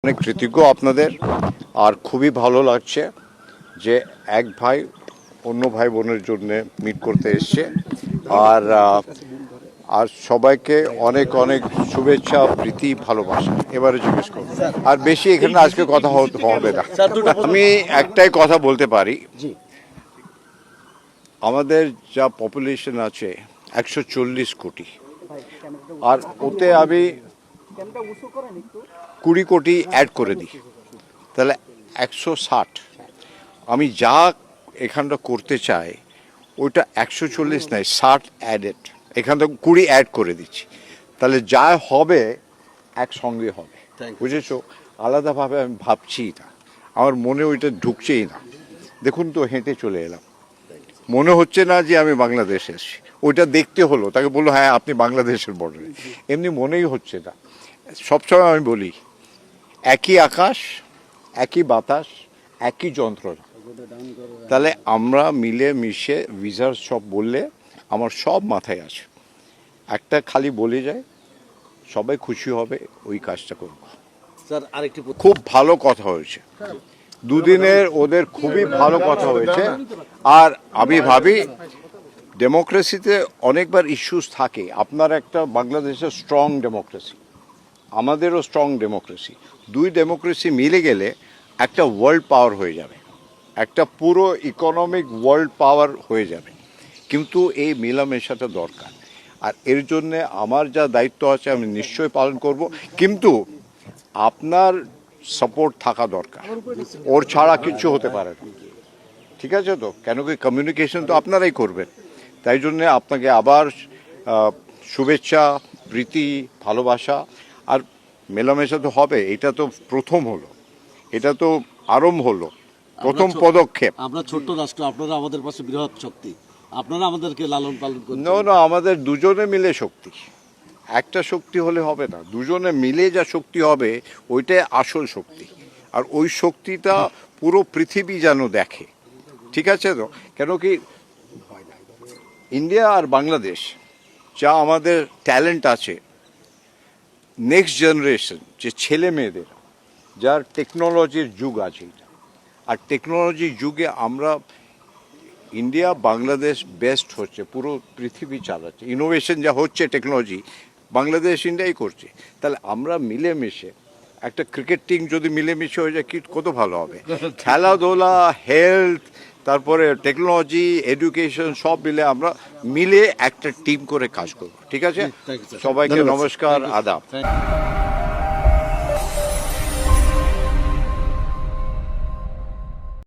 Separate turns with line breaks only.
অনেক কৃতজ্ঞ আপনাদের। আর খুবই ভালো লাগছে যে এক ভাই অন্য ভাই বোনের জন্য মিট করতে এসছে। আর আর সবাইকে অনেক অনেক শুভেচ্ছা, প্রীতি, ভালোবাসা। এবারে জিজ্ঞেস করব, আর বেশি এখানে আজকে কথা হবে না। আমি একটাই কথা বলতে পারি, আমাদের যা পপুলেশন আছে 140 কোটি, আর ওতে আমি 20 কোটি অ্যাড করে দিই, তাহলে 160। আমি যা এখানটা করতে চাই ওইটা 140 নয়, 60 অ্যাডেড, এখানটা 20 অ্যাড করে দিচ্ছি, তাহলে যা হবে একসঙ্গে হবে। বুঝেছো? আলাদাভাবে আমি ভাবছি না, আমার মনে ওইটা ঢুকছেই না। দেখুন তো, হেঁটে চলে এলাম, মনে হচ্ছে না যে আমি বাংলাদেশ এসেছি। ওইটা দেখতে হলো, তাকে বললো হ্যাঁ আপনি বাংলাদেশের বর্ডারে, এমনি মনেই হচ্ছে না। সবসময় আমি বলি, একই আকাশ, একই বাতাস, একই যন্ত্রণা। তাহলে আমরা মিলে মিশে ভিসার সব বললে আমার সব মাথায় আছে, একটা খালি বলে যায় সবাই খুশি হবে, ওই কাজটা করব।
স্যার আরেকটি
খুব ভালো কথা হয়েছে, দুদিনের ওদের খুবই ভালো কথা হয়েছে। আর আমি ভাবি ডেমোক্রেসিতে অনেকবার ইস্যুস থাকে, আপনার একটা বাংলাদেশের স্ট্রং ডেমোক্রেসি, আমাদেরও স্ট্রং ডেমোক্রেসি, দুই ডেমোক্রেসি মিলে গেলে একটা ওয়ার্ল্ড পাওয়ার হয়ে যাবে, একটা পুরো ইকোনমিক ওয়ার্ল্ড পাওয়ার হয়ে যাবে। কিন্তু এই মেলামেশাটা দরকার, আর এর জন্যে আমার যা দায়িত্ব আছে আমি নিশ্চয়ই পালন করব, কিন্তু আপনার সাপোর্ট থাকা দরকার, ওর ছাড়া কিছু হতে পারে না। ঠিক আছে তো? কেন কি কমিউনিকেশন তো আপনারাই করবেন। তাই জন্যে আপনাকে আবার শুভেচ্ছা, প্রীতি, ভালোবাসা। আর মেলামেশা তো হবে, এটা তো প্রথম হলো, এটা তো আরম্ভ হলো, প্রথম পদক্ষেপ।
আমরা ছোট্ট রাষ্ট্র, আপনারা আমাদের পাশে বৃহৎ শক্তি, আপনারা আমাদেরকে লালন পালন করুন।
না, আমাদের দুজনে মিলে শক্তি, একটা শক্তি হলে হবে না, দুজনে মিলে যা শক্তি হবে ওইটাই আসল শক্তি। আর ওই শক্তিটা পুরো পৃথিবী যেন দেখে। ঠিক আছে তো? কেন কি ইন্ডিয়া আর বাংলাদেশ যা আমাদের ট্যালেন্ট আছে, নেক্সট জেনারেশন যে ছেলে মেয়েদের, যার টেকনোলজির যুগ আছে এটা, আর টেকনোলজির যুগে আমরা ইন্ডিয়া বাংলাদেশ বেস্ট হচ্ছে, পুরো পৃথিবী চালাচ্ছে, ইনোভেশন যা হচ্ছে টেকনোলজি বাংলাদেশ ইন্ডিয়াই করছে। তাহলে আমরা মিলেমিশে একটা ক্রিকেট টিম যদি মিলেমিশে হয়ে যায়, কি কত ভালো হবে। খেলাধুলা, হেলথ, তারপরে টেকনোলজি, এডুকেশন সব মিলে আমরা মিলে একটা টিম করে কাজ করব। ঠিক আছে? সবাইকে নমস্কার, আদাব।